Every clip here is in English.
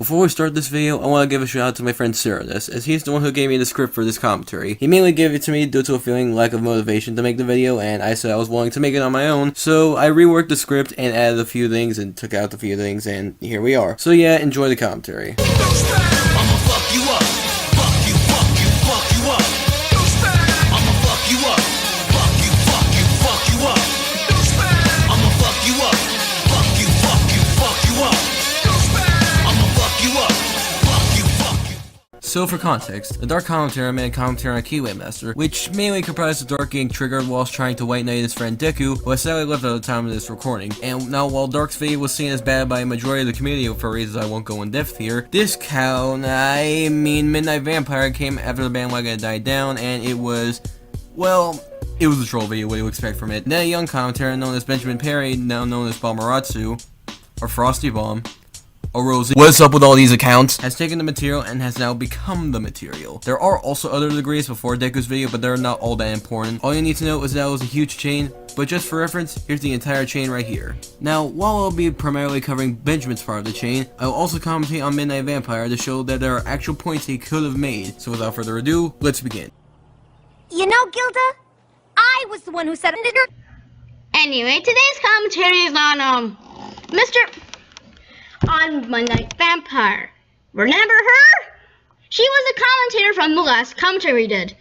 Before we start this video, I want to give a shout out to my friend Cyrus, as he's the one who gave me the script for this commentary. He mainly gave it to me due to a feeling lack of motivation to make the video, and I said I was willing to make it on my own, so I reworked the script and added a few things and took out a few things, and here we are. So yeah, enjoy the commentary. I'ma fuck you up. Fuck you, fuck you, fuck you up. I'ma fuck you up. Fuck you, fuck you, fuck you up. I'ma fuck you up. Fuck you, fuck you, fuck you up. I'ma fuck you up. Fuck you, fuck you. So for context, the Dark Commentary made a commentary on Keyway Master, which mainly comprised of Dark getting triggered whilst trying to white knight his friend Deku, who has sadly left at the time of this recording. And now while Dark's video was seen as bad by a majority of the community for reasons I won't go in depth here, this Midnight Vampire came after the bandwagon had died down, and it was, well, it was a troll video, what do you expect from it. Then a young commentator known as Benjamin Perry, now known as Balmaratsu, or Frosty Bomb, or Rosie, what's up with all these accounts, has taken the material and has now become the material. There are also other degrees before Deku's video, but they're not all that important. All you need to know is that it was a huge chain, but just for reference, here's the entire chain right here. Now, while I'll be primarily covering Benjamin's part of the chain, I will also commentate on Midnight Vampire to show that there are actual points he could have made. So without further ado, let's begin. You know, Gilda, I was the one who said it. Anyway, today's commentary is on, on Midnight Vampire. Remember her? She was a commentator from the last commentary we did.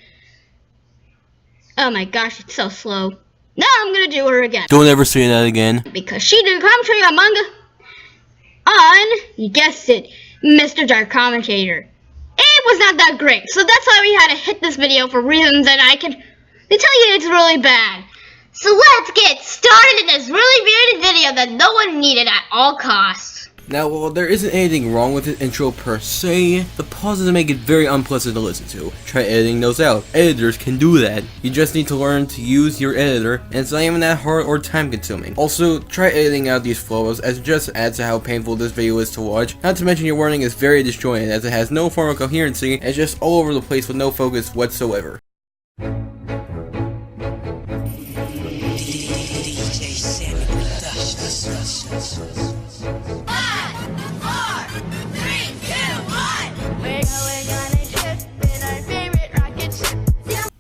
Oh my gosh, it's so slow. Now I'm gonna do her again. Don't ever say that again. Because she did a commentary on manga on, you guessed it, Mr. Dark Commentator. It was not that great, so that's why we had to hit this video for reasons that I can tell you it's really bad. So let's get started in this really weird video that no one needed at all costs. Now, while there isn't anything wrong with the intro per se, the pauses make it very unpleasant to listen to. Try editing those out. Editors can do that. You just need to learn to use your editor, and it's not even that hard or time consuming. Also, try editing out these flows, as it just adds to how painful this video is to watch. Not to mention your wording is very disjointed, as it has no form of coherency, and it's just all over the place with no focus whatsoever.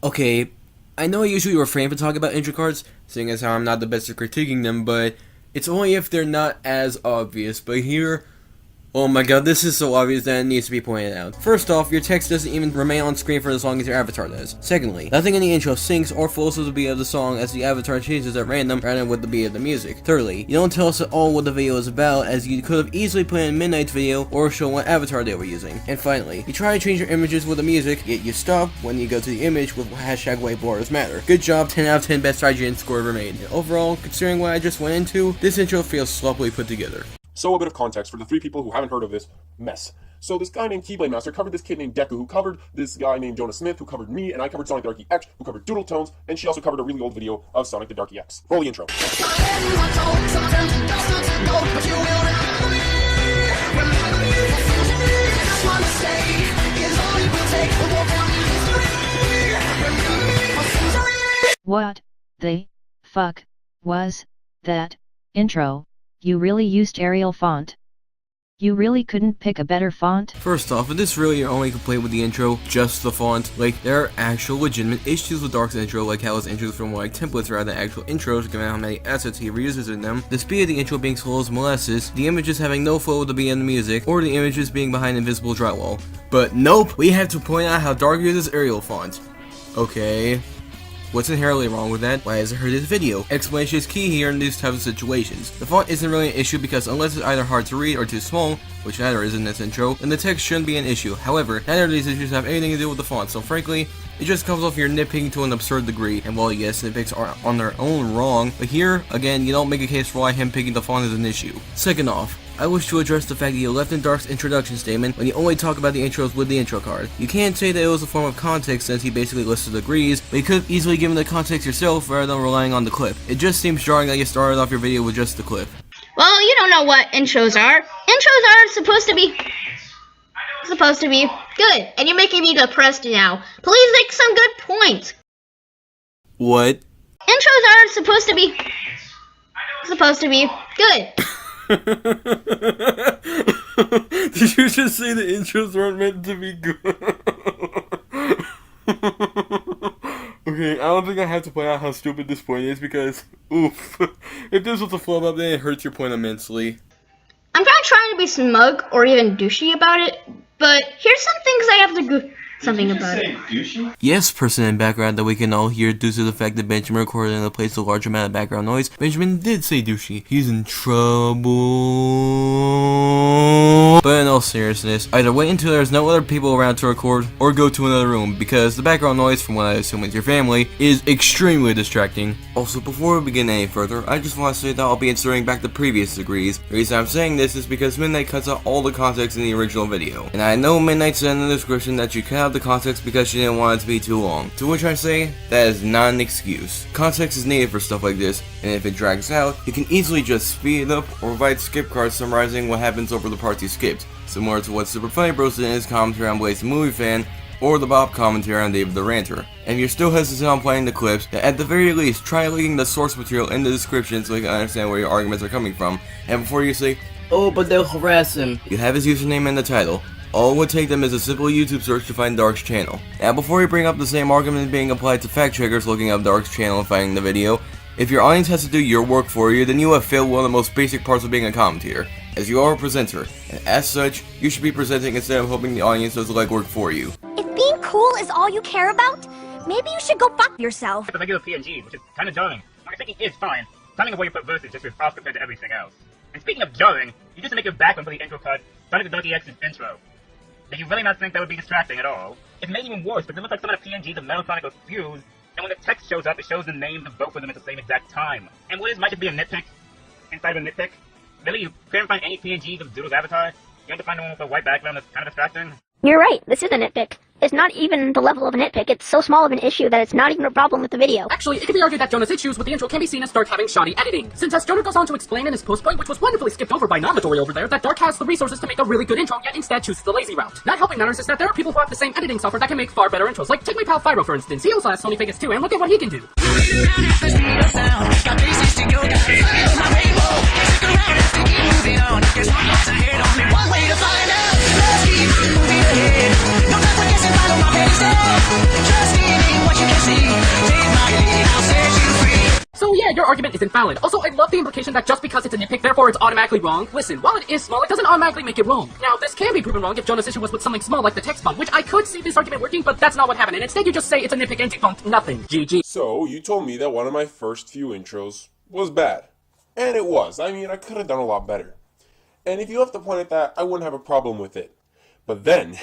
Okay, I know I usually refrain from talking about intro cards, seeing as how I'm not the best at critiquing them, but it's only if they're not as obvious. But here, oh my god, this is so obvious that it needs to be pointed out. First off, your text doesn't even remain on screen for as long as your avatar does. Secondly, nothing in the intro syncs or flows with the beat of the song, as the avatar changes at random rather than with the beat of the music. Thirdly, you don't tell us at all what the video is about, as you could have easily put in Midnight's video or shown what avatar they were using. And finally, you try to change your images with the music, yet you stop when you go to the image with hashtag white borders matter. Good job, 10 out of 10 best IGN score ever made. And overall, considering what I just went into, this intro feels sloppily put together. So a bit of context for the three people who haven't heard of this mess. So this guy named Keyway Master covered this kid named Deku, who covered this guy named Jonah Smith, who covered me, and I covered Sonic the Darky X, who covered Doodle Tones, and she also covered a really old video of Sonic the Darky X. Roll the intro. What the fuck was that intro? You really used Arial font? You really couldn't pick a better font? First off, if this really your only complaint with the intro, just the font, like, there are actual legitimate issues with Dark's intro, like how his intros feel more like templates rather than actual intros, given how many assets he reuses in them, the speed of the intro being slow as molasses, the images having no flow with the beat and the music, or the images being behind invisible drywall. But nope, we have to point out how Dark uses Arial font. Okay. What's inherently wrong with that? Why hasn't heard this video? Explanation is key here in these types of situations. The font isn't really an issue because unless it's either hard to read or too small, which neither is in this intro, then the text shouldn't be an issue. However, neither of these issues have anything to do with the font, so frankly, it just comes off your nitpicking to an absurd degree. And while yes, nitpicks are on their own wrong, but here, again, you don't make a case for why him picking the font is an issue. Second off, I wish to address the fact that you left in Dark's introduction statement when you only talk about the intros with the intro card. You can't say that it was a form of context since he basically listed degrees, but you could have easily given the context yourself rather than relying on the clip. It just seems jarring that you started off your video with just the clip. Well, you don't know what intros are. Intros are supposed to be good, and you're making me depressed now. Please make some good points. What? Intros are supposed to be good. Did you just say the intros weren't meant to be good? Okay, I don't think I have to point out how stupid this point is because, oof. If this was a flub up, then it hurts your point immensely. I'm not trying to be smug or even douchey about it, but here's some things I have to go something about it. Yes, person in background that we can all hear due to the fact that Benjamin recorded and replaced a large amount of background noise. Benjamin did say douchey. He's in trouble. But in all seriousness, either wait until there's no other people around to record, or go to another room, because the background noise, from what I assume is your family, is extremely distracting. Also, before we begin any further, I just want to say that I'll be inserting back the previous degrees. The reason I'm saying this is because Midnight cuts out all the context in the original video. And I know Midnight said in the description that you cut out the context because she didn't want it to be too long. To which I say, that is not an excuse. Context is needed for stuff like this, and if it drags out, you can easily just speed it up or provide skip cards summarizing what happens over the parts you skipped, similar to what Super Funny Bros did in his commentary on Blaze the Movie Fan, or the Bob commentary on David the Ranter. And if you're still hesitant on playing the clips, then at the very least, try linking the source material in the description so you can understand where your arguments are coming from, and before you say, "Oh, but they'll harass him," you have his username in the title. All it would take them is a simple YouTube search to find Dark's channel. Now before you bring up the same argument being applied to fact checkers looking up Dark's channel and finding the video, if your audience has to do your work for you, then you have failed one of the most basic parts of being a commentator, as you are a presenter, and as such, you should be presenting instead of hoping the audience does the legwork for you. If being cool is all you care about, maybe you should go fuck yourself. The regular PNG, which is kind of jarring. My thinking is fine. Timing of where you put verses just is off compared to everything else. And speaking of jarring, you just make your background for the intro cut, Sonic the Donkey X's intro. Did you really not think that would be distracting at all? It's made even worse because it looks like some of the PNGs of Metal Sonic are fused, and when the text shows up, it shows the names of both of them at the same exact time. And what is might just be a nitpick inside of a nitpick? Really, you couldn't find any PNGs of Doodle's avatar? You had to find one with a white background that's kind of distracting? You're right, this is a nitpick. It's not even the level of a nitpick, it's so small of an issue that it's not even a problem with the video. Actually, it can be argued that Jonah's issues with the intro can be seen as Dark having shoddy editing, since as Jonah goes on to explain in his post point, which was wonderfully skipped over by Namatory over there, that Dark has the resources to make a really good intro, yet instead chooses the lazy route. Not helping matters is that there are people who have the same editing software that can make far better intros, like take my pal Fyro for instance. He also has Sony Vegas 2, and look at what he can do. So yeah, your argument is invalid. Also, I love the implication that just because it's a nitpick, therefore it's automatically wrong. Listen, while it is small, it doesn't automatically make it wrong. Now, this can be proven wrong if Jonah's issue was with something small like the text font, which I could see this argument working, but that's not what happened, and instead you just say it's a nitpick and defunct nothing. GG. So, you told me that one of my first few intros was bad. And it was. I mean, I could have done a lot better. And if you have to point at that, I wouldn't have a problem with it. But then,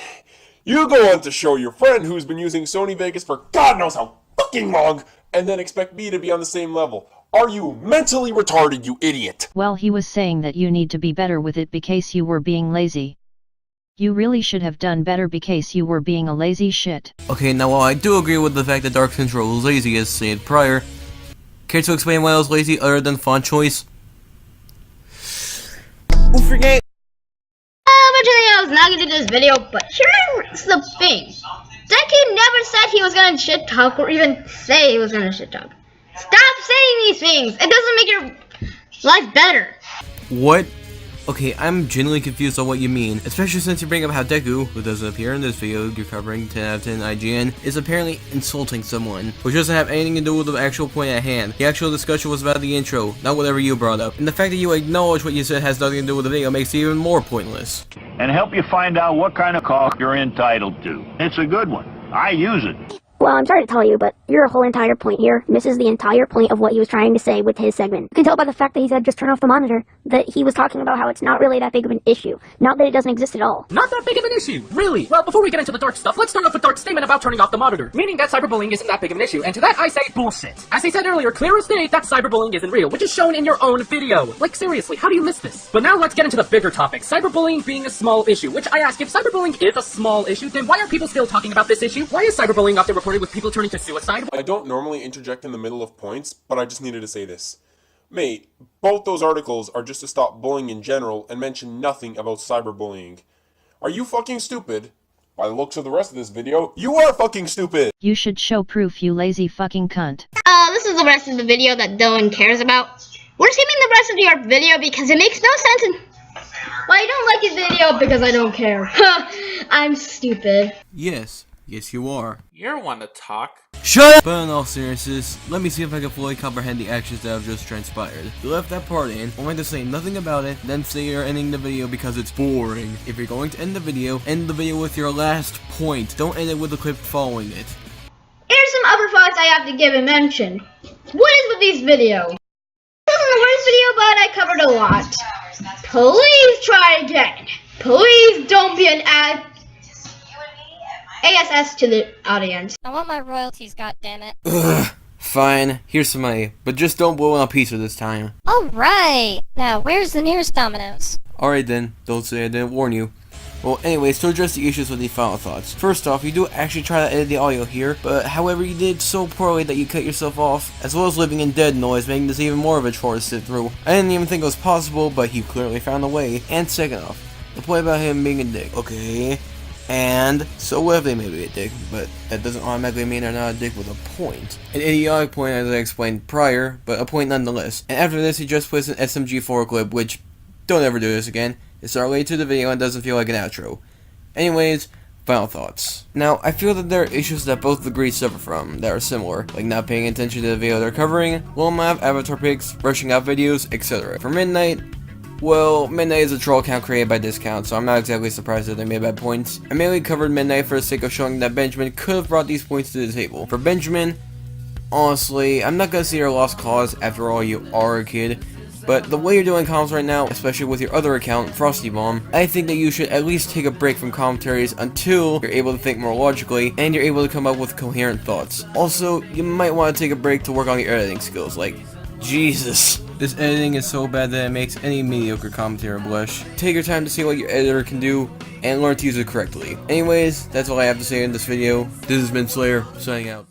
you go on to show your friend who's been using Sony Vegas for God knows how fucking long, and then expect me to be on the same level. Are you mentally retarded, you idiot? Well, he was saying that you need to be better with it because you were being lazy. You really should have done better because you were being a lazy shit. Okay, now while I do agree with the fact that Dark's intro was lazy as stated prior, care to explain why I was lazy other than font choice? Forget. Originally I was not gonna do this video, but here's the thing. Deku never said he was gonna shit talk or even say he was gonna shit talk. Stop saying these things. It doesn't make your life better. What? Okay, I'm genuinely confused on what you mean, especially since you bring up how Deku, who doesn't appear in this video you're covering 10 out of 10 IGN, is apparently insulting someone, which doesn't have anything to do with the actual point at hand. The actual discussion was about the intro, not whatever you brought up, and the fact that you acknowledge what you said has nothing to do with the video makes it even more pointless. And help you find out what kind of cock you're entitled to. It's a good one. I use it. Well, I'm sorry to tell you, but your whole entire point here misses the entire point of what he was trying to say with his segment. You can tell by the fact that he said just turn off the monitor that he was talking about how it's not really that big of an issue. Not that it doesn't exist at all. Not that big of an issue, really. Well, before we get into the Dark stuff, let's start off with Dark's statement about turning off the monitor, meaning that cyberbullying isn't that big of an issue, and to that I say bullshit. As he said earlier, clear as day that cyberbullying isn't real, which is shown in your own video. Like seriously, how do you miss this? But now let's get into the bigger topic, cyberbullying being a small issue, which I ask, if cyberbullying is a small issue, then why are people still talking about this issue? Why is cyberbullying often reported with people turning to suicide? I don't normally interject in the middle of points, but I just needed to say this. Mate, both those articles are just to stop bullying in general and mention nothing about cyberbullying. Are you fucking stupid? By the looks of the rest of this video, you are fucking stupid! You should show proof, you lazy fucking cunt. This is the rest of the video that Dylan cares about. We're skipping the rest of your video because it makes no sense. And well, I don't like your video because I don't care. I'm stupid. Yes, you are. You're one to talk. Shut up! But in all seriousness, let me see if I can fully comprehend the actions that have just transpired. You left that part in, only to say nothing about it, then say you're ending the video because it's boring. If you're going to end the video with your last point. Don't end it with a clip following it. Here's some other thoughts I have to give and mention. What is with these videos? This isn't the worst video, but I covered a lot. Please try again. Please don't be an ASS to the audience. I want my royalties, goddammit. Ugh. Fine, here's some money, but just don't blow on a pizza this time. Alright! Now, where's the nearest Domino's? Alright then, don't say I didn't warn you. Well, anyways, to address the issues with the final thoughts. First off, you do actually try to edit the audio here, but however you did so poorly that you cut yourself off, as well as living in dead noise, making this even more of a chore to sit through. I didn't even think it was possible, but he clearly found a way. And second off, the point about him being a dick. Okay, and so what if they may be a dick, but that doesn't automatically mean they're not a dick with a point. An idiotic point as I explained prior, but a point nonetheless. And after this, he just plays an SMG4 clip, which, don't ever do this again. It's related to the video and doesn't feel like an outro. Anyways, final thoughts. Now, I feel that there are issues that both the breeds suffer from that are similar, like not paying attention to the video they're covering, low amount of avatar pics, rushing out videos, etc. For Midnight, well, Midnight is a troll account created by Discount, so I'm not exactly surprised that they made bad points. I mainly covered Midnight for the sake of showing that Benjamin could have brought these points to the table. For Benjamin, honestly, I'm not gonna see your lost cause, after all you are a kid. But the way you're doing comms right now, especially with your other account, Frosty Bomb, I think that you should at least take a break from commentaries until you're able to think more logically and you're able to come up with coherent thoughts. Also, you might want to take a break to work on your editing skills, like, Jesus. This editing is so bad that it makes any mediocre commentator blush. Take your time to see what your editor can do and learn to use it correctly. Anyways, that's all I have to say in this video. This has been Slayer, signing out.